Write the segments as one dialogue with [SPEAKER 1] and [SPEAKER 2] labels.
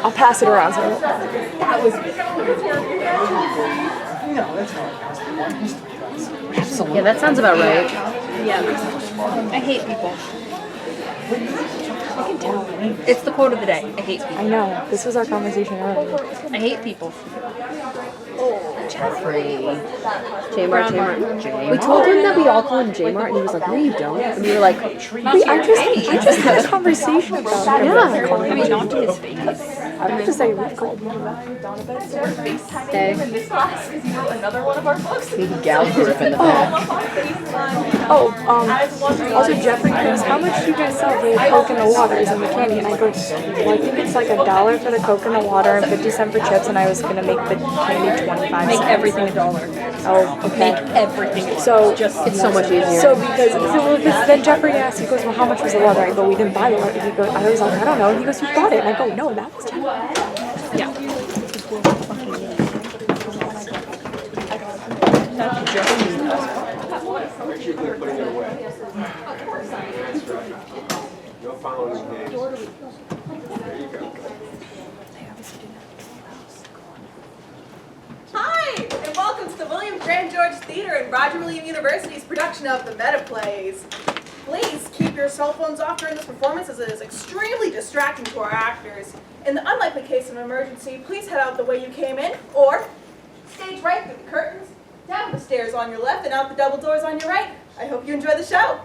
[SPEAKER 1] I'll pass it around. So.
[SPEAKER 2] Yeah, that sounds about right.
[SPEAKER 3] Yeah. I hate people.
[SPEAKER 1] I can tell.
[SPEAKER 3] It's the quote of the day. I hate people.
[SPEAKER 1] I know. This was our conversation earlier.
[SPEAKER 3] I hate people.
[SPEAKER 2] Jeffrey. J-Mart.
[SPEAKER 1] We told him that we all call him J-Mart, and he was like, no, you don't. And we were like, wait, I just had a conversation about it.
[SPEAKER 3] Yeah. Maybe not to his face.
[SPEAKER 1] I have to say, we called him.
[SPEAKER 2] Hey.
[SPEAKER 4] In this class, because you wrote another one of our books.
[SPEAKER 2] Galgrip in the back.
[SPEAKER 1] Also Jeffrey goes, how much do you guys sell for the Coke and the waters and the candy? And I go, well, I think it's like $1 for the Coke and the water and 50 cents for chips, and I was gonna make the candy 25 cents.
[SPEAKER 3] Make everything $1.
[SPEAKER 1] Oh, okay.
[SPEAKER 3] Make everything.
[SPEAKER 1] So
[SPEAKER 2] It's so much easier.
[SPEAKER 1] So because then Jeffrey asked, he goes, well, how much was the leather? I go, we didn't buy the leather. He goes, I was like, I don't know. He goes, you bought it. And I go, no, that was $10.
[SPEAKER 3] Yeah.
[SPEAKER 4] Hi, and welcome to the William Grant George Theater and Roger William University's production of the Meta Plays. Please keep your cell phones off during this performance, as it is extremely distracting to our actors. In the unlikely case of an emergency, please head out the way you came in, or stage right through the curtains, down the stairs on your left, and out the double doors on your right. I hope you enjoy the show.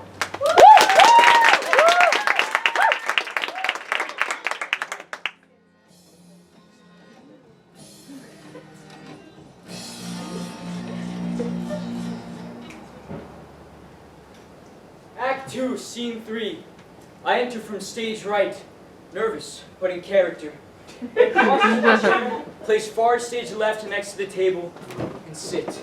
[SPEAKER 5] Act 2, Scene 3. I enter from stage right, nervous, but in character. Place far stage left next to the table, and sit.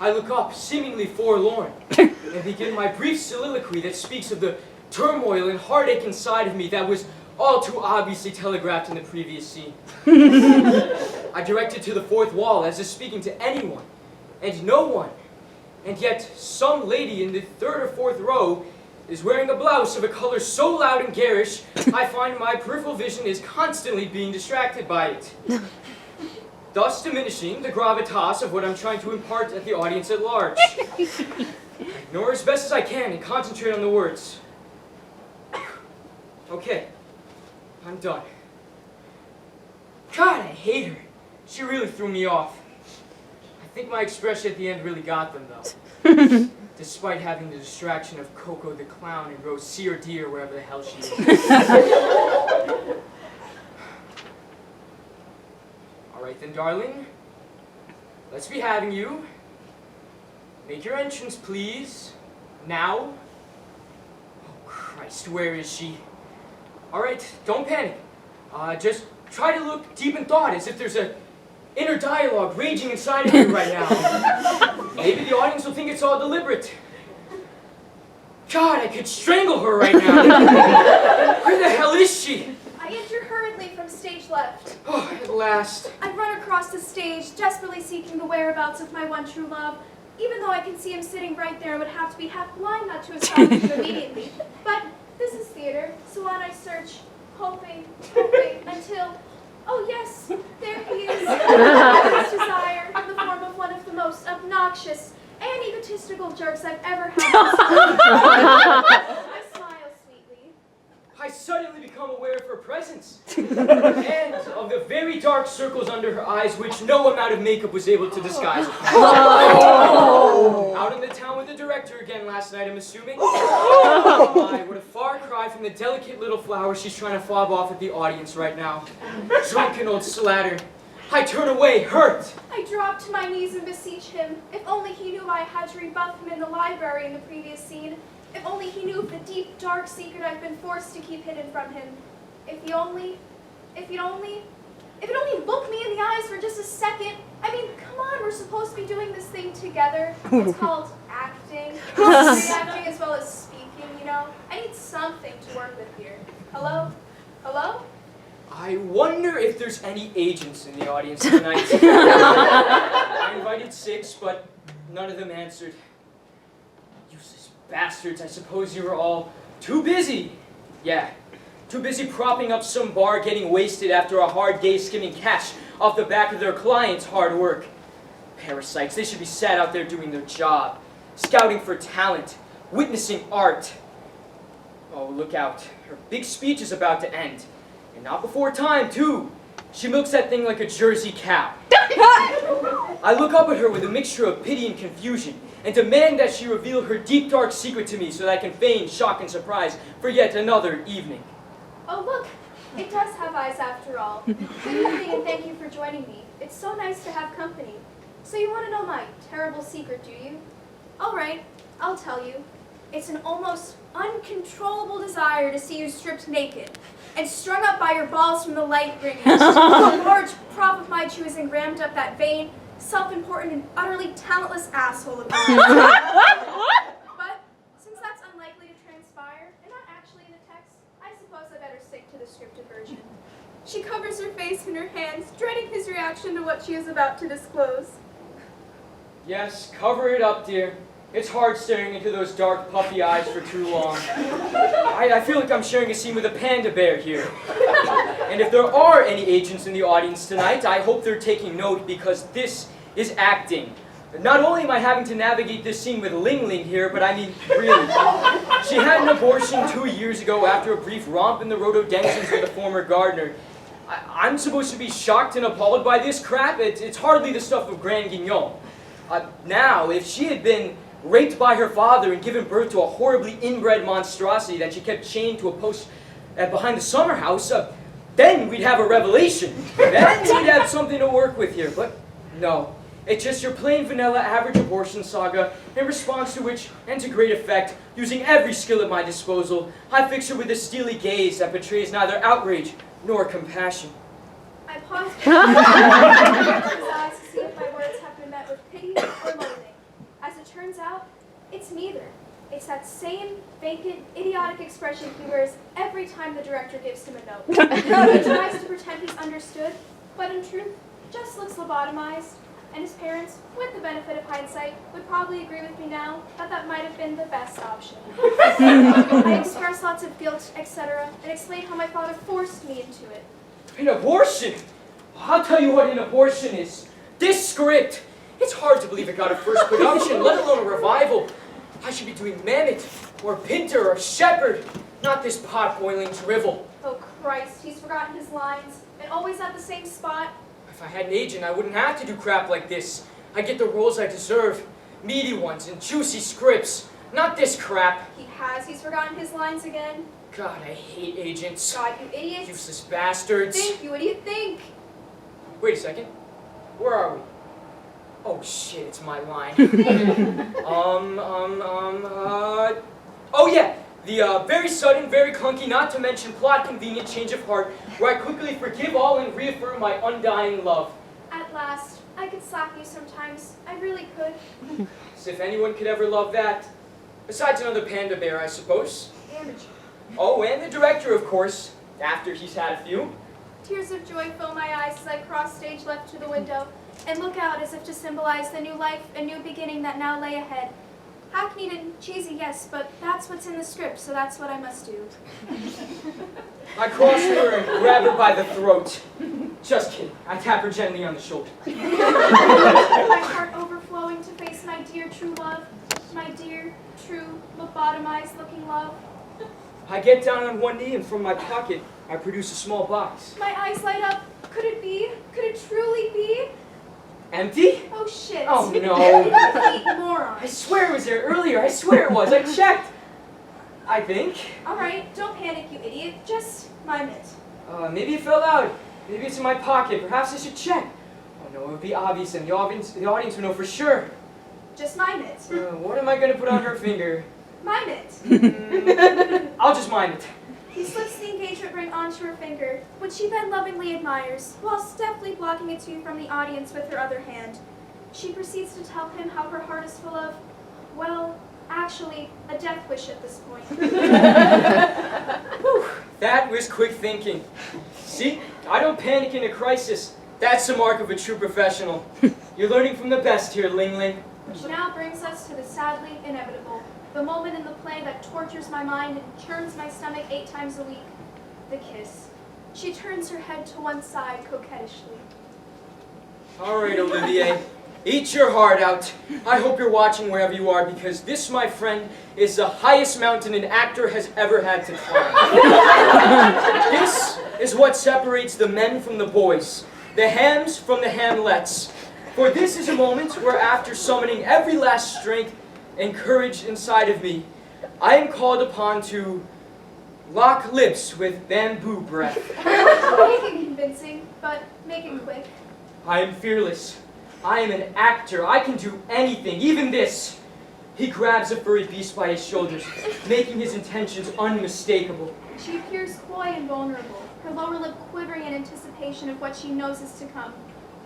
[SPEAKER 5] I look up, seemingly forlorn, and begin my brief soliloquy that speaks of the turmoil and heartache inside of me that was all too obviously telegraphed in the previous scene. I direct it to the fourth wall as if speaking to anyone, and no one. And yet, some lady in the third or fourth row is wearing a blouse of a color so loud and garish, I find my peripheral vision is constantly being distracted by it. Thus diminishing the gravitas of what I'm trying to impart at the audience at large. I ignore as best as I can and concentrate on the words. Okay, I'm done. God, I hate her. She really threw me off. I think my expression at the end really got them, though. Despite having the distraction of Coco the Clown and Rose C or D or wherever the hell she is. All right then, darling. Let's be having you. Make your entrance, please. Now. Oh, Christ, where is she? All right, don't panic. Just try to look deep in thought, as if there's a inner dialogue raging inside of you right now. Maybe the audience will think it's all deliberate. God, I could strangle her right now. Where the hell is she?
[SPEAKER 6] I enter hurriedly from stage left.
[SPEAKER 5] Oh, at last.
[SPEAKER 6] I run across the stage, desperately seeking the whereabouts of my one true love. Even though I can see him sitting right there and would have to be half blind not to astound him immediately. But this is theater, so on I search, hoping, until... Oh yes, there he is. His desire, in the form of one of the most obnoxious and egotistical jerks I've ever had. I smile sweetly.
[SPEAKER 5] I suddenly become aware of her presence. And of the very dark circles under her eyes, which no amount of makeup was able to disguise. Out in the town with the director again last night, I'm assuming. My, what a far cry from the delicate little flower she's trying to fob off at the audience right now. Drunken old slattern. I turn away, hurt.
[SPEAKER 6] I drop to my knees and beseech him. If only he knew I had to rebuff him in the library in the previous scene. If only he knew of the deep, dark secret I've been forced to keep hidden from him. If he'd only look me in the eyes for just a second. I mean, come on, we're supposed to be doing this thing together. It's called acting. Acting as well as speaking, you know. I need something to work with here. Hello? Hello?
[SPEAKER 5] I wonder if there's any agents in the audience tonight. I invited 6, but none of them answered. Useless bastards, I suppose you were all too busy. Yeah, too busy propping up some bar getting wasted after a hard day skimming cash off the back of their clients' hard work. Parasites, they should be sat out there doing their job, scouting for talent, witnessing art. Oh, look out. Her big speech is about to end. And not before time, too. She milks that thing like a Jersey cow. I look up at her with a mixture of pity and confusion and demand that she reveal her deep, dark secret to me so that I can feign shock and surprise for yet another evening.
[SPEAKER 6] Oh, look, it does have eyes after all. Good evening and thank you for joining me. It's so nice to have company. So you want to know my terrible secret, do you? All right, I'll tell you. It's an almost uncontrollable desire to see you stripped naked and strung up by your balls from the light ring. A large prop of my choosing rammed up that vain, self-important, and utterly talentless asshole of yours. But since that's unlikely to transpire, and not actually in the text, I suppose I better stick to the scripted version. She covers her face in her hands, dreading his reaction to what she is about to disclose.
[SPEAKER 5] Yes, cover it up, dear. It's hard staring into those dark puppy eyes for too long. I feel like I'm sharing a scene with a panda bear here. And if there are any agents in the audience tonight, I hope they're taking note because this is acting. Not only am I having to navigate this scene with Ling Ling here, but I mean, really. She had an abortion 2 years ago after a brief romp in the rhododendrons with a former gardener. I'm supposed to be shocked and appalled by this crap? It's hardly the stuff of Grand Guignol. Now, if she had been raped by her father and given birth to a horribly inbred monstrosity that she kept chained to a post behind the summer house, then we'd have a revelation. Then we'd have something to work with here. But no, it's just your plain vanilla average abortion saga, in response to which, and to great effect, using every skill at my disposal, I fix her with a steely gaze that betrays neither outrage nor compassion.
[SPEAKER 6] I pause his eyes to see if my words have been met with pity or loathing. As it turns out, it's neither. It's that same vacant, idiotic expression he wears every time the director gives him a note. He tries to pretend he's understood, but in truth, just looks lobotomized. And his parents, with the benefit of hindsight, would probably agree with me now that that might have been the best option. I express lots of guilt, etc., and explain how my father forced me into it.
[SPEAKER 5] An abortion? I'll tell you what an abortion is. This script. It's hard to believe it got a first production, let alone a revival. I should be doing Mammoth, or Pinter, or Shepherd, not this pot-boiling drivel.
[SPEAKER 6] Oh Christ, he's forgotten his lines, and always at the same spot.
[SPEAKER 5] If I had an agent, I wouldn't have to do crap like this. I get the roles I deserve. Meaty ones and juicy scripts. Not this crap.
[SPEAKER 6] He's forgotten his lines again.
[SPEAKER 5] God, I hate agents.
[SPEAKER 6] God, you idiots.
[SPEAKER 5] Useless bastards.
[SPEAKER 6] Think, you idiot, think.
[SPEAKER 5] Wait a second. Where are we? Oh shit, it's my line. Oh yeah! The very sudden, very clunky, not to mention plot-convenient change of heart, where I quickly forgive all and reaffirm my undying love.
[SPEAKER 6] At last, I could slap you sometimes. I really could.
[SPEAKER 5] As if anyone could ever love that. Besides another panda bear, I suppose.
[SPEAKER 6] Amateur.
[SPEAKER 5] Oh, and the director, of course, after he's had a few.
[SPEAKER 6] Tears of joy fill my eyes as I cross stage left to the window and look out as if to symbolize the new life and new beginning that now lay ahead. Hackneyed and cheesy, yes, but that's what's in the script, so that's what I must do.
[SPEAKER 5] I cross her and grab her by the throat. Just kidding. I tap her gently on the shoulder.
[SPEAKER 6] My heart overflowing to face my dear true love, my dear, true, lobotomized-looking love.
[SPEAKER 5] I get down on one knee and from my pocket, I produce a small box.
[SPEAKER 6] My eyes light up. Could it be? Could it truly be?
[SPEAKER 5] Empty?
[SPEAKER 6] Oh, shit.
[SPEAKER 5] Oh, no.
[SPEAKER 6] You complete moron.
[SPEAKER 5] I swear it was there earlier. I swear it was. I checked. I think.
[SPEAKER 6] All right, don't panic, you idiot. Just mime it.
[SPEAKER 5] Maybe it fell out. Maybe it's in my pocket. Perhaps I should check. Oh, no, it would be obvious and the audience would know for sure.
[SPEAKER 6] Just mime it.
[SPEAKER 5] What am I going to put on her finger?
[SPEAKER 6] Mime it.
[SPEAKER 5] I'll just mime it.
[SPEAKER 6] He slips the engagement ring onto her finger, which she then lovingly admires, while deftly blocking it to you from the audience with her other hand. She proceeds to tell him how her heart is full of, well, actually, a death wish at this point.
[SPEAKER 5] Whew, that was quick thinking. See, I don't panic in a crisis. That's the mark of a true professional. You're learning from the best here, Ling Ling.
[SPEAKER 6] Which now brings us to the sadly inevitable, the moment in the play that tortures my mind and churns my stomach 8 times a week. the kiss. She turns her head to one side coquettishly.
[SPEAKER 5] All right, Olivier. Eat your heart out. I hope you're watching wherever you are, because this, my friend, is the highest mountain an actor has ever had to climb. This is what separates the men from the boys, the hams from the hamlets. For this is a moment where, after summoning every last strength and courage inside of me, I am called upon to lock lips with bamboo breath.
[SPEAKER 6] Make it convincing, but make it quick.
[SPEAKER 5] I am fearless. I am an actor. I can do anything, even this. He grabs the furry beast by his shoulders, making his intentions unmistakable.
[SPEAKER 6] She appears coy and vulnerable, her lower lip quivering in anticipation of what she knows is to come.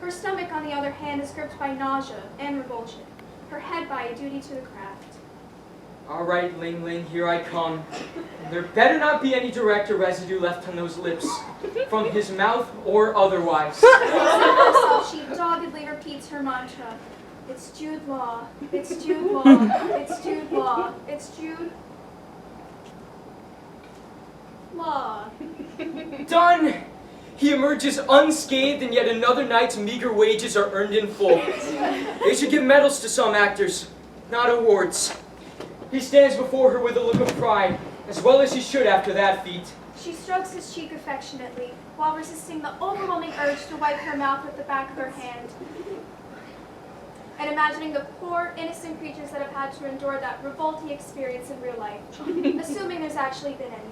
[SPEAKER 6] Her stomach, on the other hand, is gripped by nausea and revulsion, her head by a duty to the craft.
[SPEAKER 5] All right, Ling Ling, here I come. There better not be any director residue left on those lips, from his mouth or otherwise.
[SPEAKER 6] So she doggedly repeats her mantra. It's Jude Law. It's Jude Law. It's Jude Law. It's Jude Law.
[SPEAKER 5] Done! He emerges unscathed, and yet another night's meager wages are earned in full. They should give medals to some actors, not awards. He stands before her with a look of pride, as well as he should after that feat.
[SPEAKER 6] She strokes his cheek affectionately, while resisting the overwhelming urge to wipe her mouth with the back of her hand, and imagining the poor, innocent creatures that have had to endure that revolting experience in real life, assuming there's actually been any.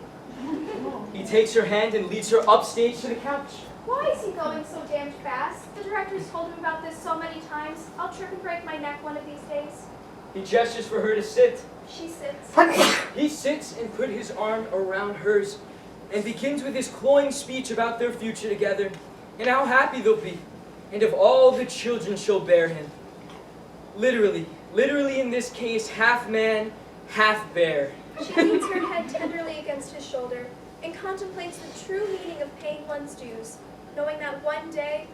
[SPEAKER 5] He takes her hand and leads her upstage to the couch.
[SPEAKER 6] Why is he going so damned fast? The director's told him about this so many times. I'll trip and break my neck one of these days.
[SPEAKER 5] He gestures for her to sit.
[SPEAKER 6] She sits.
[SPEAKER 5] He sits and puts his arm around hers and begins with his cloying speech about their future together and how happy they'll be, and of all the children she'll bear him. Literally in this case, half man, half bear.
[SPEAKER 6] She leans her head tenderly against his shoulder and contemplates the true meaning of paying one's dues, knowing that one day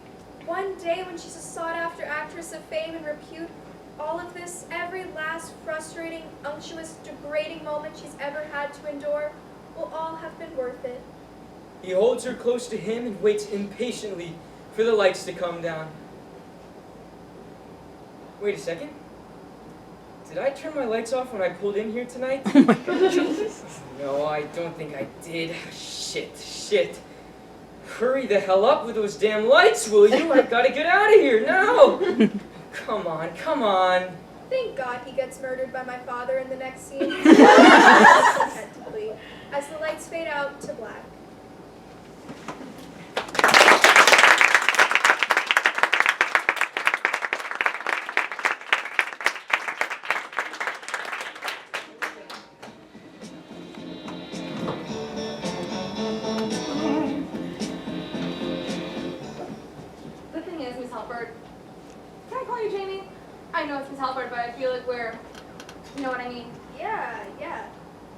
[SPEAKER 6] when she's a sought-after actress of fame and repute, all of this, every last frustrating, unctuous, degrading moment she's ever had to endure, will all have been worth it.
[SPEAKER 5] He holds her close to him and waits impatiently for the lights to come down. Wait a second. Did I turn my lights off when I pulled in here tonight?
[SPEAKER 2] Oh my God.
[SPEAKER 5] No, I don't think I did. Shit. Hurry the hell up with those damn lights, will you? I've got to get out of here now. Come on.
[SPEAKER 6] Thank God he gets murdered by my father in the next scene. Contentedly, as the lights fade out to black.
[SPEAKER 3] The thing is, Miss Halpert, can I call you Jamie? I know it's Miss Halpert, but I feel like you know what I mean?
[SPEAKER 6] Yeah.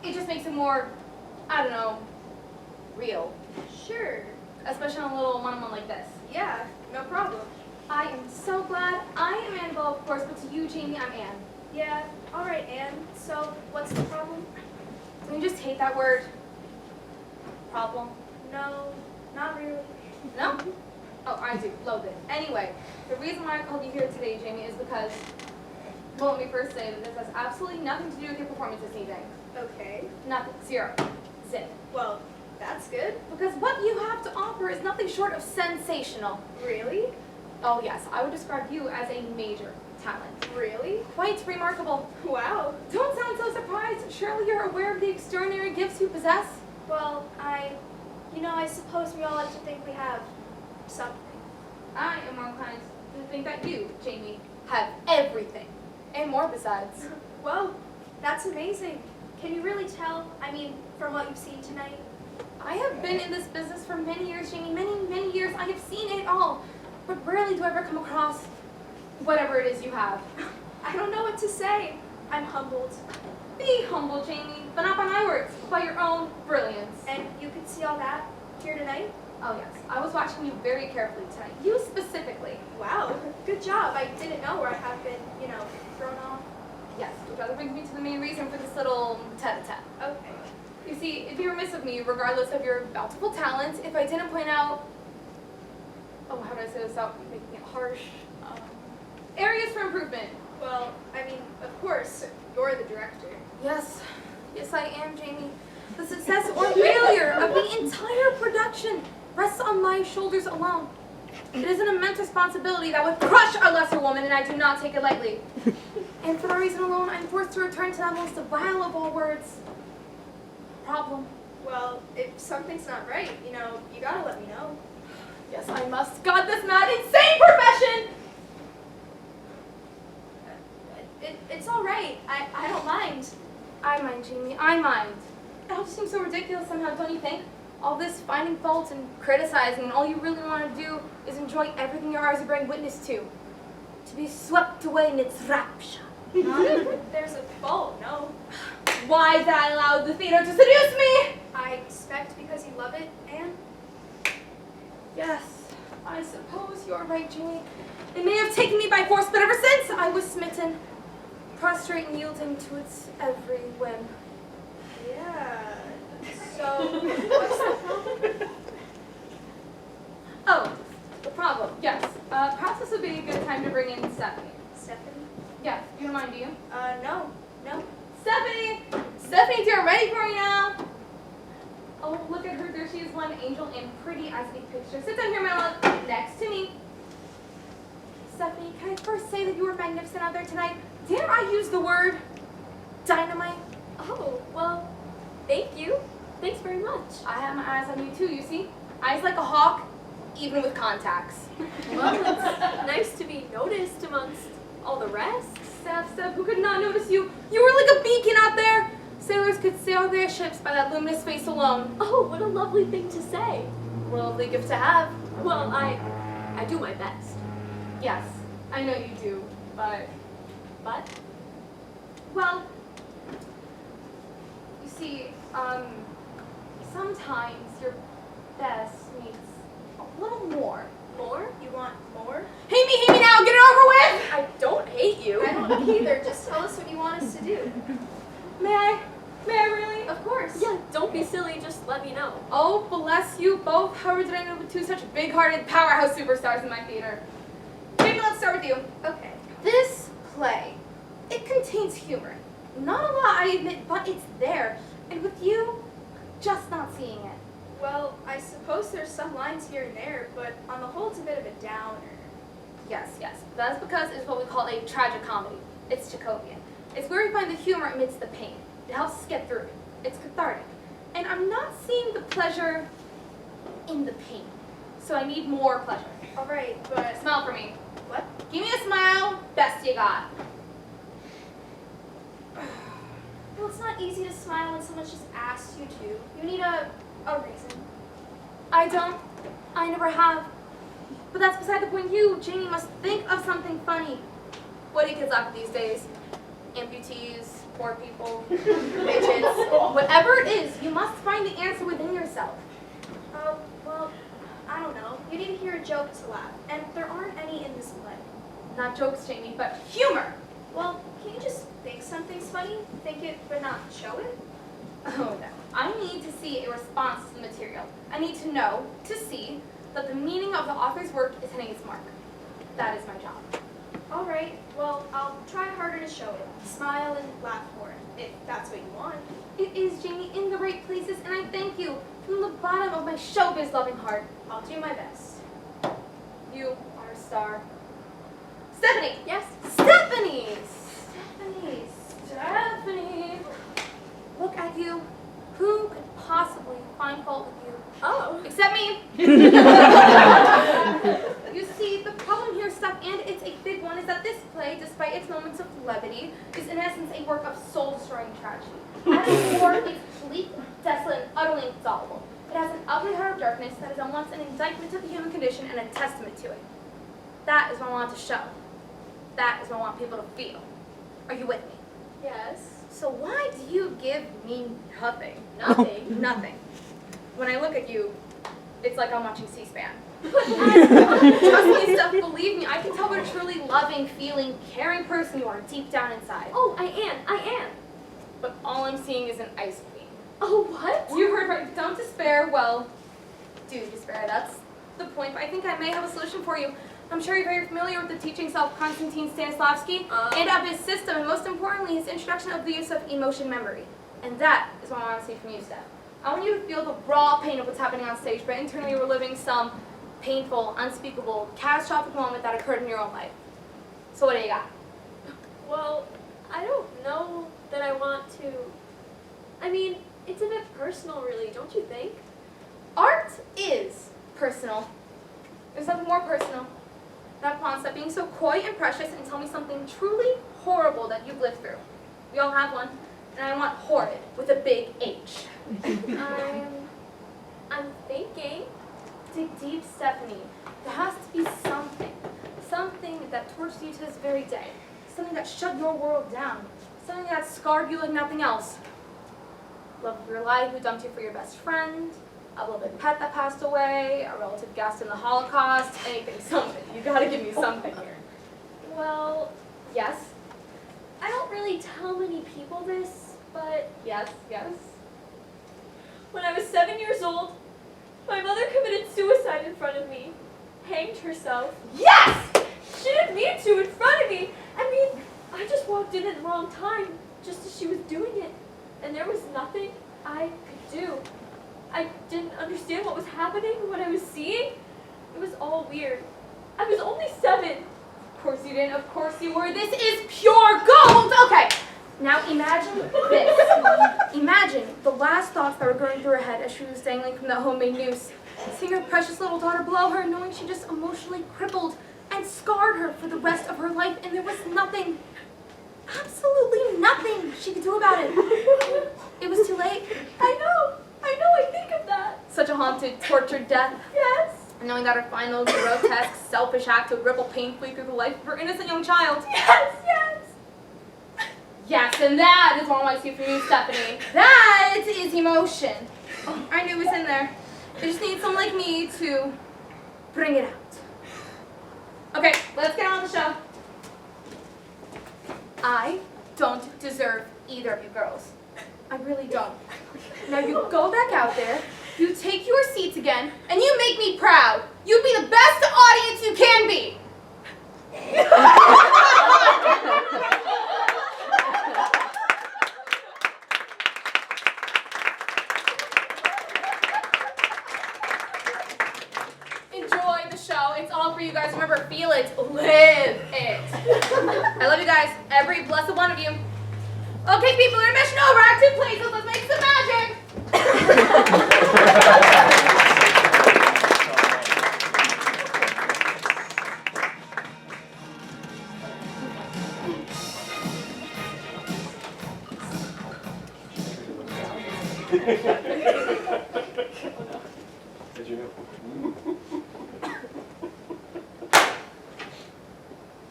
[SPEAKER 3] It just makes it more, I don't know, real.
[SPEAKER 6] Sure.
[SPEAKER 3] Especially on a little one-on-one like this.
[SPEAKER 6] Yeah, no problem.
[SPEAKER 3] I am so glad. I am Annabelle, of course, but to you, Jamie, I'm Anne.
[SPEAKER 6] Yeah, all right, Anne. So, what's the problem?
[SPEAKER 3] Don't you just hate that word? Problem?
[SPEAKER 6] No, not really.
[SPEAKER 3] No? Oh, I do. Loathe it. Anyway, the reason why I called you here today, Jamie, is because, well, let me first say that this has absolutely nothing to do with your performance this evening.
[SPEAKER 6] Okay.
[SPEAKER 3] Nothing. Zero. Zip.
[SPEAKER 6] Well, that's good.
[SPEAKER 3] Because what you have to offer is nothing short of sensational.
[SPEAKER 6] Really?
[SPEAKER 3] Oh yes, I would describe you as a major talent.
[SPEAKER 6] Really?
[SPEAKER 3] Quite remarkable.
[SPEAKER 6] Wow.
[SPEAKER 3] Don't sound so surprised. Surely you're aware of the extraordinary gifts you possess?
[SPEAKER 6] Well, I suppose we all like to think we have something.
[SPEAKER 3] I am more inclined to think that you, Jamie, have everything. And more besides.
[SPEAKER 6] Well, that's amazing. Can you really tell, from what you've seen tonight?
[SPEAKER 3] I have been in this business for many years, Jamie. Many years. I have seen it all. But rarely do I ever come across whatever it is you have.
[SPEAKER 6] I don't know what to say. I'm humbled.
[SPEAKER 3] Be humble, Jamie, but not by my words, by your own brilliance.
[SPEAKER 6] And you could see all that here tonight?
[SPEAKER 3] Oh yes, I was watching you very carefully tonight. You specifically.
[SPEAKER 6] Wow, good job. I didn't know where I have been, thrown off.
[SPEAKER 3] Yes, which rather brings me to the main reason for this little tete-a-tete.
[SPEAKER 6] Okay.
[SPEAKER 3] You see, it'd be remiss of me, regardless of your bountiful talent, if I didn't point out, oh, how do I say this without making it harsh? Areas for improvement.
[SPEAKER 6] Well, I mean, of course, you're the director.
[SPEAKER 3] Yes, yes I am, Jamie. The success or failure of the entire production rests on my shoulders alone. It is an immense responsibility that would crush a lesser woman, and I do not take it lightly. And for that reason alone, I'm forced to return to that most vile of all words. Problem.
[SPEAKER 6] Well, if something's not right, you know, you gotta let me know.
[SPEAKER 3] Yes, I must. God, this mad, insane profession!
[SPEAKER 6] It's all right. I don't mind.
[SPEAKER 3] I mind, Jamie, I mind. It all just seems so ridiculous somehow, don't you think? All this finding faults and criticizing, and all you really want to do is enjoy everything your eyes are bearing witness to. To be swept away in its rapture.
[SPEAKER 6] There's a fault, no.
[SPEAKER 3] Why did I allow the theater to seduce me?
[SPEAKER 6] I expect because you love it, and
[SPEAKER 3] Yes, I suppose you're right, Jamie. It may have taken me by force, but ever since I was smitten, prostrate and yielding to its every whim.
[SPEAKER 6] yeah. So, what's the problem?
[SPEAKER 3] Oh, the problem, yes. Perhaps this would be a good time to bring in Stephanie.
[SPEAKER 6] Stephanie?
[SPEAKER 3] Yeah, you don't mind, do you?
[SPEAKER 6] No.
[SPEAKER 3] Stephanie! Stephanie, dear, ready for you now? Oh, look at her. There she is, one angel and pretty as a picture. Sit down here, my love, next to me. Stephanie, can I first say that you were magnificent out there tonight? Dare I use the word dynamite?
[SPEAKER 7] Oh, well, thank you. Thanks very much.
[SPEAKER 3] I have my eyes on you too, you see? Eyes like a hawk, even with contacts.
[SPEAKER 7] Well, it's nice to be noticed amongst all the rest.
[SPEAKER 3] Steph, who could not notice you? You were like a beacon out there. Sailors could sail their ships by that luminous face alone.
[SPEAKER 7] Oh, what a lovely thing to say.
[SPEAKER 3] What a lovely gift to have.
[SPEAKER 7] Well, I do my best.
[SPEAKER 3] Yes, I know you do, but... Well, you see, sometimes your best needs a little more.
[SPEAKER 6] More? You want more?
[SPEAKER 3] Hate me now, get it over with!
[SPEAKER 6] I don't hate you. I don't either. Just tell us what you want us to do.
[SPEAKER 3] May I really?
[SPEAKER 6] Of course.
[SPEAKER 7] Yeah, don't be silly, just let me know.
[SPEAKER 3] Oh, bless you both. However did I know two such big-hearted powerhouse superstars in my theater? Jamie, let's start with you.
[SPEAKER 6] Okay.
[SPEAKER 3] This play, it contains humor. Not a lot, I admit, but it's there. And with you, just not seeing it.
[SPEAKER 6] Well, I suppose there's some lines here and there, but on the whole, it's a bit of a downer.
[SPEAKER 3] Yes. That's because it's what we call a tragic comedy. It's Jacobian. It's where we find the humor amidst the pain. It helps us get through it. It's cathartic. And I'm not seeing the pleasure in the pain. So I need more pleasure.
[SPEAKER 6] All right, but
[SPEAKER 3] Smile for me.
[SPEAKER 6] what?
[SPEAKER 3] Give me a smile, best you got.
[SPEAKER 6] Well, it's not easy to smile when someone's just asked you to. You need a reason.
[SPEAKER 3] I don't. I never have. But that's beside the point. You, Jamie, must think of something funny. What do kids laugh at these days? Amputees, poor people, midgets. Whatever it is, you must find the answer within yourself.
[SPEAKER 6] Well, I don't know. You need to hear a joke to laugh, and there aren't any in this play.
[SPEAKER 3] Not jokes, Jamie, but humor.
[SPEAKER 6] Well, can you just think something's funny? Think it, but not show it?
[SPEAKER 3] Oh no. I need to see a response to the material. I need to know, to see, that the meaning of the author's work is hitting its mark. That is my job.
[SPEAKER 6] All right, well, I'll try harder to show it. Smile and laugh for it, if that's what you want.
[SPEAKER 3] It is, Jamie, in the right places, and I thank you from the bottom of my showbiz loving heart.
[SPEAKER 6] I'll do my best.
[SPEAKER 3] You are a star. Stephanie!
[SPEAKER 6] Yes?
[SPEAKER 3] Stephanie! Look at you. Who could possibly find fault with you?
[SPEAKER 7] Oh.
[SPEAKER 3] Except me. You see, the problem here, Steph, and it's a big one, is that this play, despite its moments of levity, is in essence a work of soul-destroying tragedy. At its core, it's bleak, desolate, and utterly insoluble. It has an ugly heart of darkness that is at once an indictment of the human condition and a testament to it. That is what I want to show. That is what I want people to feel. Are you with me?
[SPEAKER 6] Yes.
[SPEAKER 3] So why do you give me nothing?
[SPEAKER 7] Nothing.
[SPEAKER 3] Nothing. When I look at you, it's like I'm watching C-SPAN. Trust me, Steph, believe me, I can tell what a truly loving, feeling, caring person you are deep down inside.
[SPEAKER 7] Oh, I am.
[SPEAKER 3] But all I'm seeing is an ice queen.
[SPEAKER 7] Oh, what?
[SPEAKER 3] You heard right. Don't despair. Well, do despair. That's the point. But I think I may have a solution for you. I'm sure you're very familiar with the teachings of Konstantin Stanislavski and of his system, and most importantly, his introduction of the use of emotion memory. And that is what I want to see from you, Steph. I want you to feel the raw pain of what's happening on stage, but internally we're living some painful, unspeakable, catastrophic moment that occurred in your own life. So what do you got?
[SPEAKER 7] Well, I don't know that I want to. I mean, it's a bit personal, really, don't you think?
[SPEAKER 3] Art is personal. There's nothing more personal. That concept being so coy and precious and tell me something truly horrible that you've lived through. We all have one. And I want horrid with a big H.
[SPEAKER 7] I'm thinking.
[SPEAKER 3] Dig deep, Stephanie. There has to be something. Something that tortured you to this very day. Something that shut your world down. Something that scarred you like nothing else. Love of your life who dumped you for your best friend. A beloved pet that passed away. A relative gassed in the Holocaust. Anything, something. You gotta give me something here.
[SPEAKER 7] Well,
[SPEAKER 3] Yes?
[SPEAKER 7] I don't really tell many people this, but
[SPEAKER 3] Yes, yes.
[SPEAKER 7] when I was 7 years old, my mother committed suicide in front of me. Hanged herself.
[SPEAKER 3] Yes!
[SPEAKER 7] She didn't mean to in front of me. I mean, I just walked in at the wrong time, just as she was doing it. And there was nothing I could do. I didn't understand what was happening, what I was seeing. It was all weird. I was only 7.
[SPEAKER 3] Of course you didn't. Of course you were. This is pure gold! Okay. Now imagine this. Imagine the last thoughts that were going through her head as she was dangling from that homemade noose. Seeing her precious little daughter below her, knowing she just emotionally crippled and scarred her for the rest of her life, and there was nothing, absolutely nothing she could do about it. It was too late.
[SPEAKER 7] I know, I think of that.
[SPEAKER 3] Such a haunted, tortured death.
[SPEAKER 7] Yes,
[SPEAKER 3] And knowing that her final, grotesque, selfish act would ripple painfully through the life of her innocent young child.
[SPEAKER 7] yes.
[SPEAKER 3] Yes, and that is what I want to see from you, Stephanie. That is emotion. Oh, I knew it was in there. They just need someone like me to bring it out. Okay, let's get on with the show. I don't deserve either of you girls. I really don't. Now you go back out there, you take your seats again, and you make me proud. You be the best audience you can be. Enjoy the show. It's all for you guys. Remember, feel it, live it. I love you guys, every blessed one of you. Okay, people, intermission over. Act 2 places. Let's make some magic.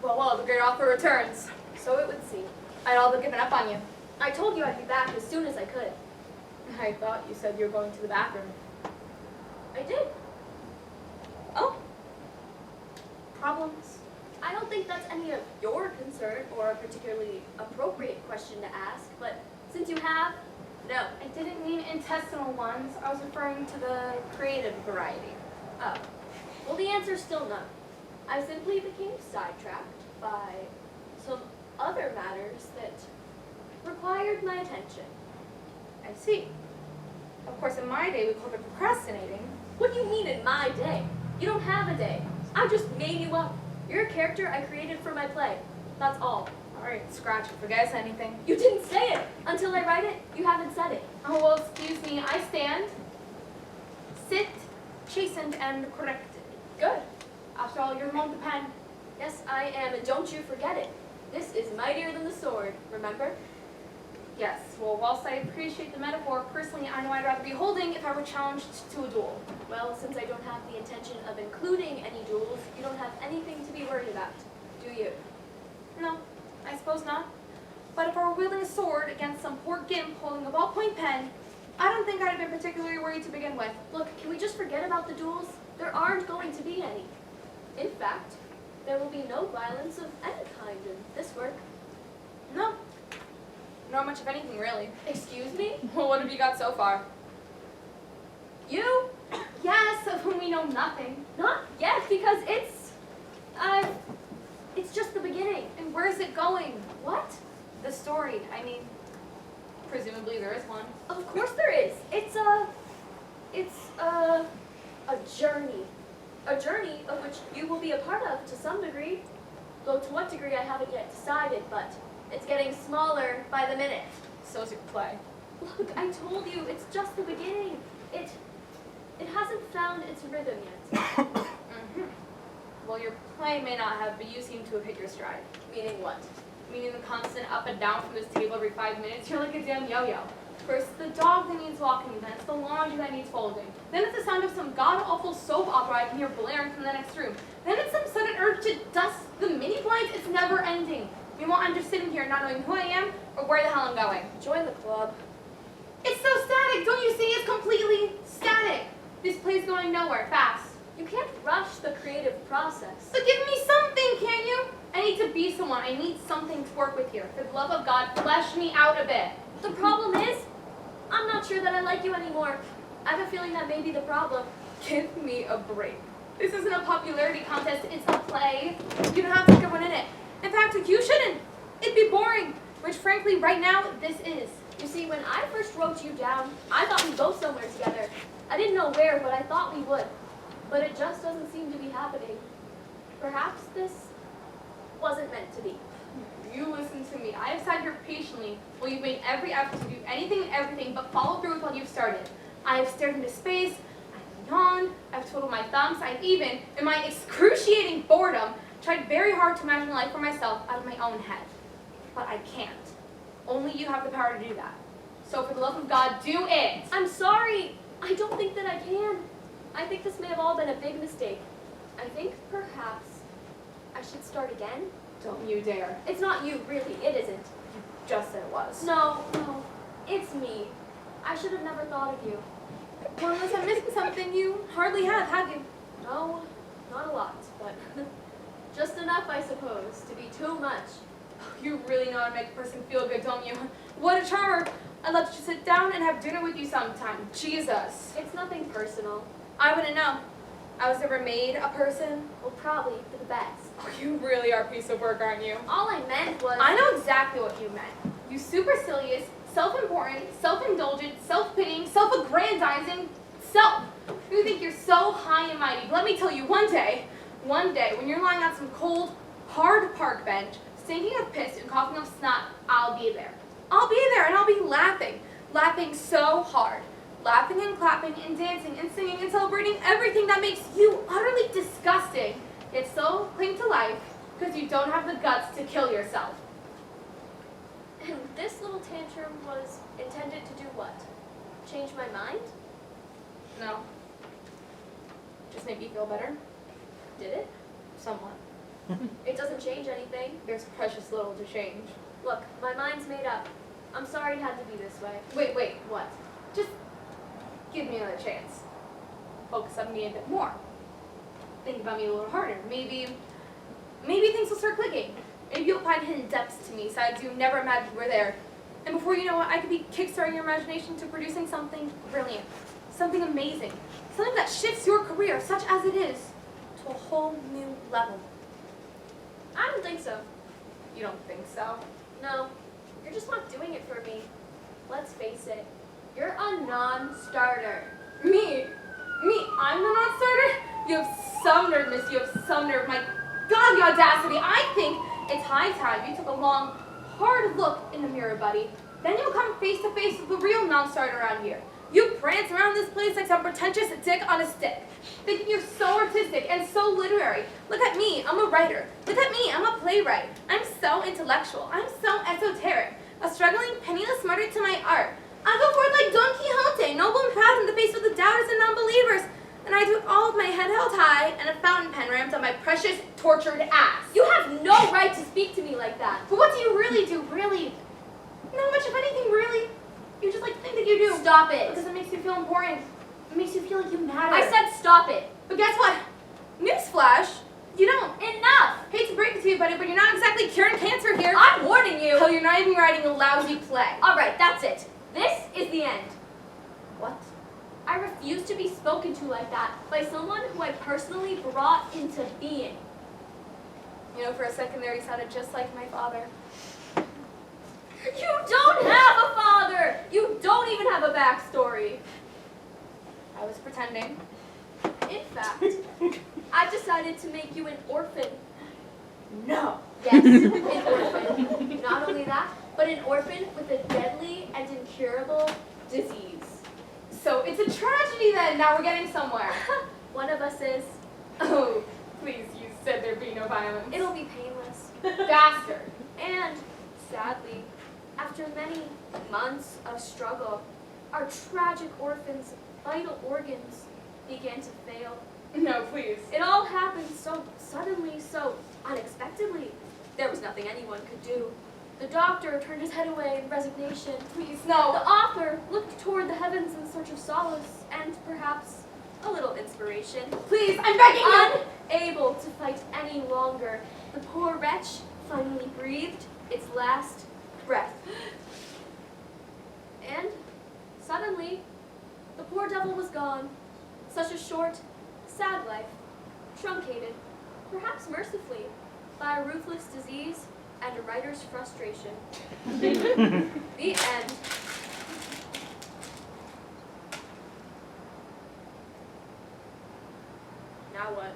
[SPEAKER 3] Well, the great author returns.
[SPEAKER 7] So it would seem.
[SPEAKER 3] I'd all but given up on you.
[SPEAKER 7] I told you I'd be back as soon as I could.
[SPEAKER 3] I thought you said you were going to the bathroom.
[SPEAKER 7] I did.
[SPEAKER 3] Oh. Problems?
[SPEAKER 7] I don't think that's any of your concern or a particularly appropriate question to ask, but since you have, no.
[SPEAKER 3] I didn't mean intestinal ones. I was referring to the creative variety.
[SPEAKER 7] Oh. Well, the answer's still none. I simply became sidetracked by some other matters that required my attention.
[SPEAKER 3] I see. Of course, in my day, we called it procrastinating.
[SPEAKER 7] What do you mean in my day? You don't have a day. I just made you up. You're a character I created for my play. That's all.
[SPEAKER 3] All right, scratch it. Forget anything.
[SPEAKER 7] You didn't say it. Until I write it, you haven't said it.
[SPEAKER 3] Oh, well, excuse me. I stand. Sit, chastened, and corrected.
[SPEAKER 7] Good.
[SPEAKER 3] After all, you're Mont Pen.
[SPEAKER 7] Yes, I am, and don't you forget it. This is mightier than the sword, remember?
[SPEAKER 3] Yes, well, whilst I appreciate the metaphor, personally, I know I'd rather be holding if I were challenged to a duel.
[SPEAKER 7] Well, since I don't have the intention of including any duels, you don't have anything to be worried about, do you?
[SPEAKER 3] No, I suppose not. But if I were wielding a sword against some poor gimp holding a ballpoint pen, I don't think I'd have been particularly worried to begin with.
[SPEAKER 7] Look, can we just forget about the duels? There aren't going to be any. In fact, there will be no violence of any kind in this work.
[SPEAKER 3] No. Not much of anything, really.
[SPEAKER 7] Excuse me?
[SPEAKER 3] Well, what have you got so far?
[SPEAKER 7] You?
[SPEAKER 3] Yes, of whom we know nothing.
[SPEAKER 7] Not yet, because it's just the beginning.
[SPEAKER 3] And where is it going?
[SPEAKER 7] What?
[SPEAKER 3] The story, I mean, presumably there is one.
[SPEAKER 7] Of course there is. It's a journey. A journey of which you will be a part of to some degree. Though to what degree I haven't yet decided, but it's getting smaller by the minute.
[SPEAKER 3] So's your play.
[SPEAKER 7] Look, I told you, it's just the beginning. It hasn't found its rhythm yet.
[SPEAKER 3] Mm-hmm. Well, your play may not have, but you seem to have hit your stride.
[SPEAKER 7] Meaning what?
[SPEAKER 3] Meaning the constant up and down from this table every 5 minutes. You're like a damn yo-yo. First, the dog that needs walking, then it's the laundry that needs folding. Then it's the sound of some god-awful soap opera I can hear blaring from the next room. Then it's some sudden urge to dust the mini blinds. It's never ending. Meanwhile, I'm just sitting here not knowing who I am or where the hell I'm going.
[SPEAKER 7] Join the club.
[SPEAKER 3] It's so static, don't you see? It's completely static. This play's going nowhere, fast.
[SPEAKER 7] You can't rush the creative process.
[SPEAKER 3] So give me something, can you? I need to be someone. I need something to work with here. For the love of God, flesh me out a bit.
[SPEAKER 7] The problem is, I'm not sure that I like you anymore. I have a feeling that may be the problem.
[SPEAKER 3] Give me a break. This isn't a popularity contest, it's a play. You don't have to get one in it. In fact, you shouldn't. It'd be boring, which frankly, right now, this is.
[SPEAKER 7] You see, when I first wrote you down, I thought we'd go somewhere together. I didn't know where, but I thought we would. But it just doesn't seem to be happening. Perhaps this wasn't meant to be.
[SPEAKER 3] You listen to me. I have sat here patiently while you've made every effort to do anything and everything but follow through with what you've started. I have stared into space, I've yawned, I've twiddled my thumbs, I've even, in my excruciating boredom, tried very hard to imagine life for myself out of my own head. But I can't. Only you have the power to do that. So for the love of God, do it!
[SPEAKER 7] I'm sorry. I don't think that I can. I think this may have all been a big mistake. I think perhaps I should start again.
[SPEAKER 3] Don't you dare.
[SPEAKER 7] It's not you, really. It isn't.
[SPEAKER 3] You just said it was.
[SPEAKER 7] No. It's me. I should have never thought of you.
[SPEAKER 3] Well, unless I'm missing something, you hardly have you?
[SPEAKER 7] No, not a lot, but just enough, I suppose, to be too much.
[SPEAKER 3] You really know how to make a person feel good, don't you? What a charmer! I'd love to sit down and have dinner with you sometime. Jesus.
[SPEAKER 7] It's nothing personal.
[SPEAKER 3] I wouldn't know. I was never made a person.
[SPEAKER 7] Well, probably for the best.
[SPEAKER 3] Oh, you really are a piece of work, aren't you?
[SPEAKER 7] All I meant was...
[SPEAKER 3] I know exactly what you meant. You supercilious, self-important, self-indulgent, self-pitying, self-aggrandizing self. You think you're so high and mighty. But let me tell you, one day, when you're lying on some cold, hard park bench, stinking of piss and coughing up snot, I'll be there. I'll be there and I'll be laughing so hard. Laughing and clapping and dancing and singing and celebrating everything that makes you utterly disgusting. Yet so cling to life because you don't have the guts to kill yourself.
[SPEAKER 7] And this little tantrum was intended to do what? Change my mind?
[SPEAKER 3] No. Just make me feel better.
[SPEAKER 7] Did it?
[SPEAKER 3] Somewhat.
[SPEAKER 7] It doesn't change anything.
[SPEAKER 3] There's precious little to change.
[SPEAKER 7] Look, my mind's made up. I'm sorry it had to be this way.
[SPEAKER 3] Wait, what? Just give me another chance. Focus on me a bit more. Think about me a little harder. Maybe things will start clicking. Maybe you'll find hidden depths to me, sides you never imagined were there. And before you know it, I could be kickstarting your imagination to producing something brilliant, something amazing, something that shifts your career, such as it is, to a whole new level.
[SPEAKER 7] I don't think so.
[SPEAKER 3] You don't think so?
[SPEAKER 7] No, you're just not doing it for me. Let's face it, you're a non-starter.
[SPEAKER 3] Me? I'm the non-starter? You have some nerve, miss. You have some nerve. My God, the audacity. I think it's high time you took a long, hard look in the mirror, buddy. Then you'll come face to face with the real non-starter around here. You prance around this place like some pretentious dick on a stick, thinking you're so artistic and so literary. Look at me, I'm a writer. Look at me, I'm a playwright. I'm so intellectual. I'm so esoteric. A struggling, penniless martyr to my art. I go forth like Don Quixote, noble and proud in the face of the doubters and non-believers. And I do it all with my head held high and a fountain pen rammed on my precious, tortured ass.
[SPEAKER 7] You have no right to speak to me like that.
[SPEAKER 3] But what do you really do, really? Not much of anything, really. You just think that you do.
[SPEAKER 7] Stop it.
[SPEAKER 3] Because it makes you feel important. It makes you feel like you matter.
[SPEAKER 7] I said stop it.
[SPEAKER 3] But guess what? Newsflash, you don't.
[SPEAKER 7] Enough.
[SPEAKER 3] Hate to break it to you, buddy, but you're not exactly curing cancer here.
[SPEAKER 7] I'm warning you.
[SPEAKER 3] Hell, you're not even writing a lousy play.
[SPEAKER 7] All right, that's it. This is the end. What? I refuse to be spoken to like that by someone who I personally brought into being.
[SPEAKER 3] You know, for a second there, he sounded just like my father.
[SPEAKER 7] You don't have a father! You don't even have a backstory.
[SPEAKER 3] I was pretending.
[SPEAKER 7] In fact, I've decided to make you an orphan.
[SPEAKER 3] No.
[SPEAKER 7] Yes, an orphan. Not only that, but an orphan with a deadly and incurable disease.
[SPEAKER 3] So it's a tragedy then. Now we're getting somewhere.
[SPEAKER 7] One of us is.
[SPEAKER 3] Oh, please, you said there'd be no violence.
[SPEAKER 7] It'll be painless.
[SPEAKER 3] Bastard.
[SPEAKER 7] And, sadly, after many months of struggle, our tragic orphan's vital organs began to fail.
[SPEAKER 3] No, please.
[SPEAKER 7] It all happened so suddenly, so unexpectedly. There was nothing anyone could do. The doctor turned his head away in resignation.
[SPEAKER 3] Please,
[SPEAKER 7] The
[SPEAKER 3] no.
[SPEAKER 7] author looked toward the heavens in search of solace and perhaps a little inspiration.
[SPEAKER 3] Please, I'm begging you.
[SPEAKER 7] Unable to fight any longer, the poor wretch finally breathed its last breath. And suddenly, the poor devil was gone. Such a short, sad life, truncated, perhaps mercifully, by a ruthless disease and a writer's frustration. The end. Now what?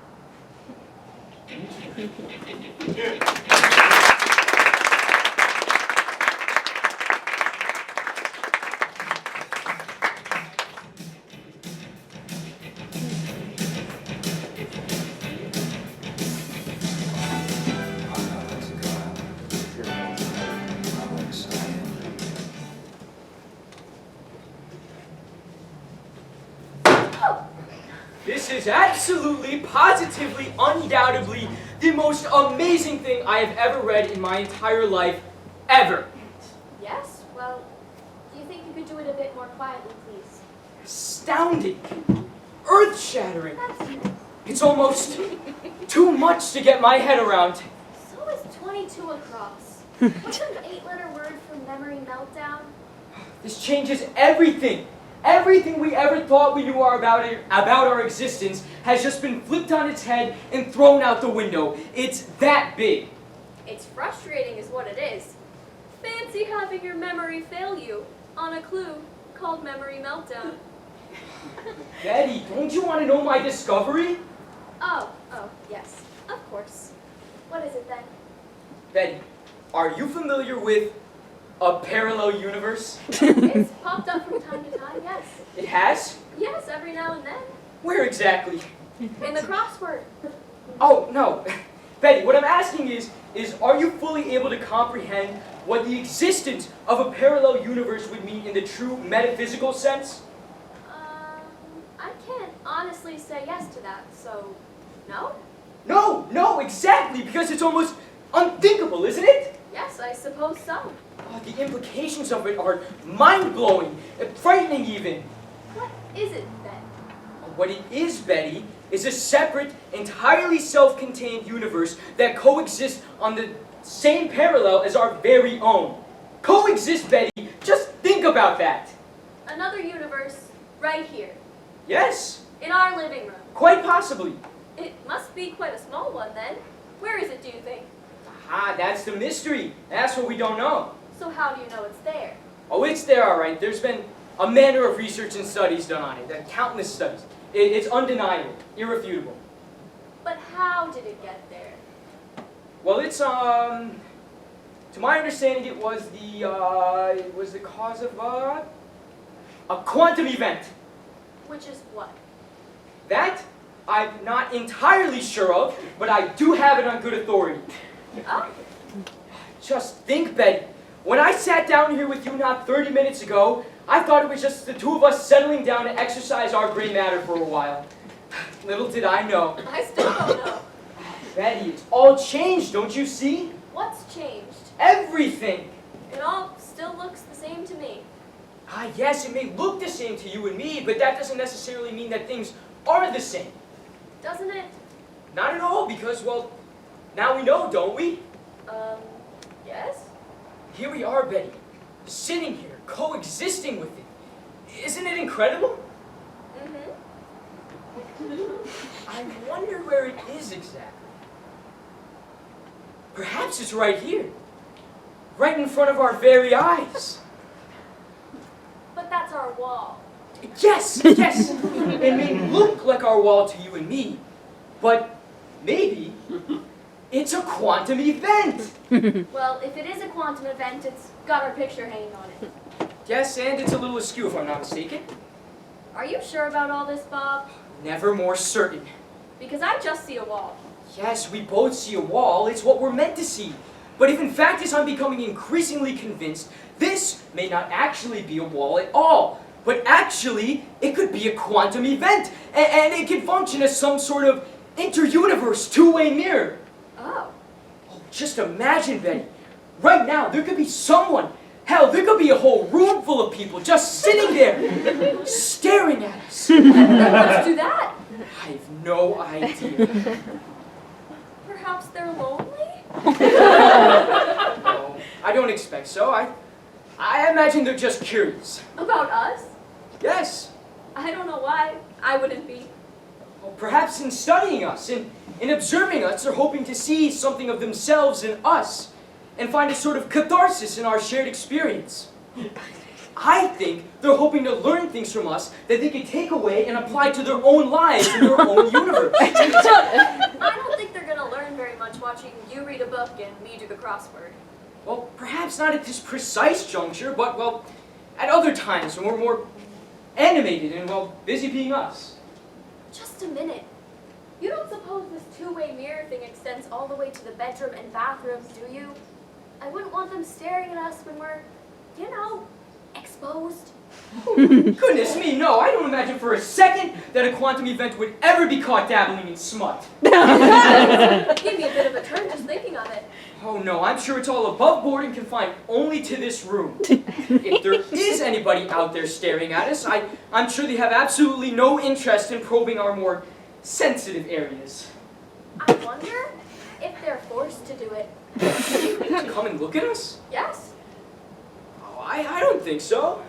[SPEAKER 5] This is absolutely, positively, undoubtedly the most amazing thing I have ever read in my entire life, ever.
[SPEAKER 7] Yes? Well, do you think you could do it a bit more quietly, please?
[SPEAKER 5] Astounding, earth-shattering.
[SPEAKER 7] That's
[SPEAKER 5] It's almost too much to get my head around.
[SPEAKER 7] So is 22 across. What's an 8-letter word for memory meltdown?
[SPEAKER 5] This changes everything. Everything we ever thought we knew about our existence has just been flipped on its head and thrown out the window. It's that big.
[SPEAKER 7] It's frustrating is what it is. Fancy having your memory fail you on a clue called memory meltdown.
[SPEAKER 5] Betty, don't you want to know my discovery?
[SPEAKER 7] Oh, yes, of course. What is it then?
[SPEAKER 5] Betty, are you familiar with a parallel universe?
[SPEAKER 7] It's popped up from time to time, yes.
[SPEAKER 5] It has?
[SPEAKER 7] Yes, every now and then.
[SPEAKER 5] Where exactly?
[SPEAKER 7] In the crossword.
[SPEAKER 5] Oh, no. Betty, what I'm asking is are you fully able to comprehend what the existence of a parallel universe would mean in the true metaphysical sense?
[SPEAKER 7] I can't honestly say yes to that, so no?
[SPEAKER 5] No, exactly, because it's almost unthinkable, isn't it?
[SPEAKER 7] Yes, I suppose so.
[SPEAKER 5] Oh, the implications of it are mind-blowing, frightening even.
[SPEAKER 7] What is it then?
[SPEAKER 5] What it is, Betty, is a separate, entirely self-contained universe that coexists on the same parallel as our very own. Coexist, Betty. Just think about that.
[SPEAKER 7] Another universe right here,
[SPEAKER 5] Yes,
[SPEAKER 7] in our living room.
[SPEAKER 5] quite possibly.
[SPEAKER 7] It must be quite a small one then. Where is it, do you think?
[SPEAKER 5] Ah, that's the mystery. That's what we don't know.
[SPEAKER 7] So how do you know it's there?
[SPEAKER 5] Oh, it's there, all right. There's been a manner of research and studies done on it. Countless studies. It's undeniable, irrefutable.
[SPEAKER 7] But how did it get there?
[SPEAKER 5] Well, it's to my understanding, it was the cause of a quantum event.
[SPEAKER 7] Which is what?
[SPEAKER 5] That I'm not entirely sure of, but I do have it on good authority.
[SPEAKER 7] Oh,
[SPEAKER 5] Just think, Betty. When I sat down here with you not 30 minutes ago, I thought it was just the two of us settling down to exercise our gray matter for a while. Little did I know.
[SPEAKER 7] I still don't know.
[SPEAKER 5] Betty, it's all changed, don't you see?
[SPEAKER 7] What's changed?
[SPEAKER 5] Everything.
[SPEAKER 7] It all still looks the same to me.
[SPEAKER 5] Ah, yes, it may look the same to you and me, but that doesn't necessarily mean that things are the same.
[SPEAKER 7] Doesn't it?
[SPEAKER 5] Not at all, because, well, Now we know, don't we?
[SPEAKER 7] Yes?
[SPEAKER 5] Here we are, Betty, sitting here, coexisting with it. Isn't it incredible?
[SPEAKER 7] Mm-hmm.
[SPEAKER 5] I wonder where it is exactly. Perhaps it's right here. Right in front of our very eyes.
[SPEAKER 7] But that's our wall.
[SPEAKER 5] Yes, yes! It may look like our wall to you and me, but maybe it's a quantum event.
[SPEAKER 7] Well, if it is a quantum event, it's got our picture hanging on it.
[SPEAKER 5] Yes, and it's a little askew if I'm not mistaken.
[SPEAKER 7] Are you sure about all this, Bob?
[SPEAKER 5] Never more certain.
[SPEAKER 7] Because I just see a wall.
[SPEAKER 5] Yes, we both see a wall. It's what we're meant to see. But if in fact, as I'm becoming increasingly convinced, this may not actually be a wall at all, but actually, it could be a quantum event, and it could function as some sort of inter-universe two-way mirror.
[SPEAKER 7] Oh.
[SPEAKER 5] Oh, just imagine, Betty. Right now, there could be someone, hell, there could be a whole room full of people just sitting there, staring at us.
[SPEAKER 7] Let's do that.
[SPEAKER 5] I have no idea.
[SPEAKER 7] Perhaps they're lonely?
[SPEAKER 5] No, I don't expect so. I imagine they're just curious.
[SPEAKER 7] About us?
[SPEAKER 5] Yes.
[SPEAKER 7] I don't know why. I wouldn't be.
[SPEAKER 5] Well, perhaps in studying us, in observing us, they're hoping to see something of themselves in us and find a sort of catharsis in our shared experience. I think they're hoping to learn things from us that they can take away and apply to their own lives in their own universe.
[SPEAKER 7] I don't think they're gonna learn very much watching you read a book and me do the crossword.
[SPEAKER 5] Well, perhaps not at this precise juncture, but, well, at other times when we're more animated and, well, busy being us.
[SPEAKER 7] Just a minute. You don't suppose this two-way mirror thing extends all the way to the bedroom and bathroom, do you? I wouldn't want them staring at us when we're, you know, exposed.
[SPEAKER 5] Goodness me, no, I don't imagine for a second that a quantum event would ever be caught dabbling in smut.
[SPEAKER 7] Give me a bit of a turn just thinking of it.
[SPEAKER 5] Oh no, I'm sure it's all above board and confined only to this room. If there is anybody out there staring at us, I'm sure they have absolutely no interest in probing our more sensitive areas.
[SPEAKER 7] I wonder if they're forced to do it.
[SPEAKER 5] To come and look at us?
[SPEAKER 7] Yes?
[SPEAKER 5] Oh, I don't think so.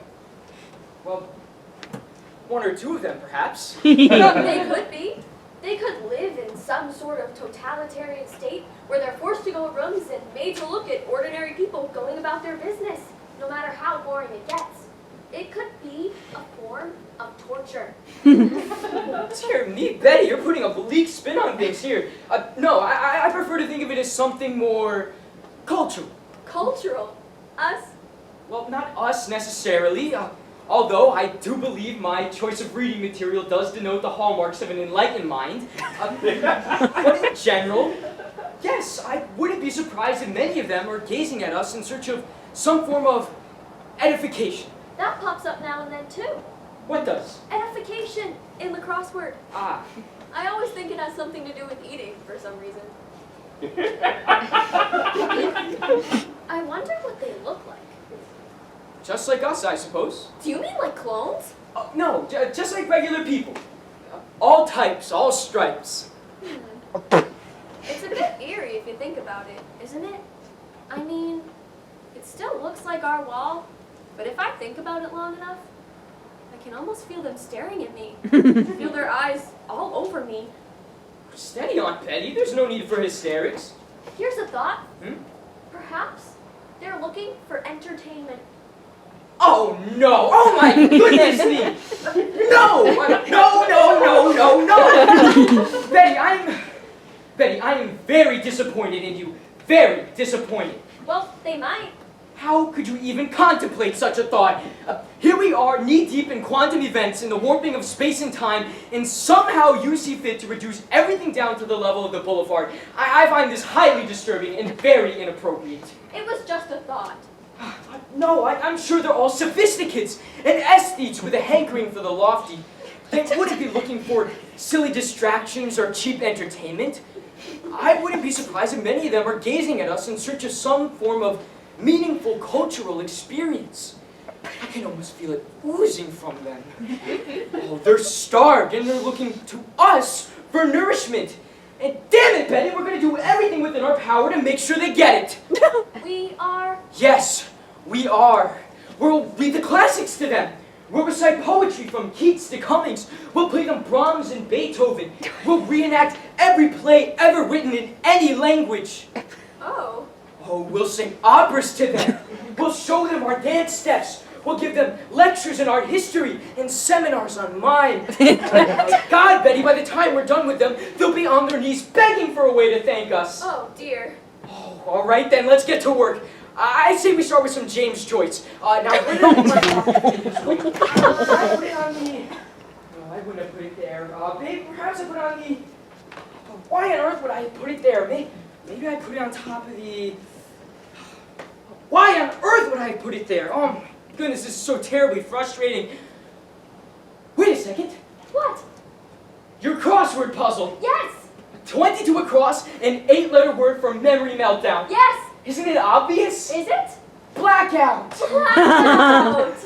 [SPEAKER 5] Well, one or two of them perhaps.
[SPEAKER 7] They could be. They could live in some sort of totalitarian state where they're forced to go in rooms and made to look at ordinary people going about their business, no matter how boring it gets. It could be a form of torture.
[SPEAKER 5] Dear me, Betty, you're putting a bleak spin on things here. No, I prefer to think of it as something more cultural.
[SPEAKER 7] Cultural? Us?
[SPEAKER 5] Well, not us necessarily, although I do believe my choice of reading material does denote the hallmarks of an enlightened mind. But in general, yes, I wouldn't be surprised if many of them are gazing at us in search of some form of edification.
[SPEAKER 7] That pops up now and then too.
[SPEAKER 5] What does?
[SPEAKER 7] Edification in the crossword.
[SPEAKER 5] Ah.
[SPEAKER 7] I always think it has something to do with eating for some reason. I wonder what they look like.
[SPEAKER 5] Just like us, I suppose.
[SPEAKER 7] Do you mean like clones?
[SPEAKER 5] No, just like regular people. All types, all stripes.
[SPEAKER 7] It's a bit eerie if you think about it, isn't it? I mean, it still looks like our wall, but if I think about it long enough, I can almost feel them staring at me. Feel their eyes all over me.
[SPEAKER 5] Steady on, Betty. There's no need for hysterics.
[SPEAKER 7] Here's a thought.
[SPEAKER 6] Perhaps they're looking for entertainment.
[SPEAKER 5] Oh no! Oh my goodness me! No! No! Betty, I am very disappointed in you. Very disappointed.
[SPEAKER 6] Well, they might.
[SPEAKER 5] How could you even contemplate such a thought? Here we are, knee-deep in quantum events, in the warping of space and time, and somehow you see fit to reduce everything down to the level of the boulevard. I find this highly disturbing and very inappropriate.
[SPEAKER 6] It was just a thought.
[SPEAKER 5] No, I'm sure they're all sophisticates and aesthetes with a hankering for the lofty. They wouldn't be looking for silly distractions or cheap entertainment. I wouldn't be surprised if many of them are gazing at us in search of some form of meaningful cultural experience. I can almost feel it oozing from them. Oh, they're starved and they're looking to us for nourishment. And damn it, Betty, we're going to do everything within our power to make sure they get it.
[SPEAKER 7] We are.
[SPEAKER 5] Yes, we are. We'll read the classics to them. We'll recite poetry from Keats to Cummings. We'll play them Brahms and Beethoven. We'll reenact every play ever written in any language.
[SPEAKER 7] Oh.
[SPEAKER 5] Oh, we'll sing operas to them. We'll show them our dance steps. We'll give them lectures in art history and seminars on mime. God, Betty, by the time we're done with them, they'll be on their knees begging for a way to thank us.
[SPEAKER 7] Oh dear.
[SPEAKER 5] Oh, all right then, let's get to work. I say we start with some James Joyce. Now, where did I put my I put it on the... No, I wouldn't have put it there. Babe, perhaps I put it on the... Why on earth would I put it there? Maybe I put it on top of the... Why on earth would I put it there? Oh, my goodness, this is so terribly frustrating. Wait a second.
[SPEAKER 7] What?
[SPEAKER 5] Your crossword puzzle.
[SPEAKER 7] Yes.
[SPEAKER 5] 22 across, an 8-letter word for memory meltdown.
[SPEAKER 7] Yes.
[SPEAKER 5] Isn't it obvious?
[SPEAKER 7] Is it?
[SPEAKER 5] Blackout!
[SPEAKER 7] Blackout.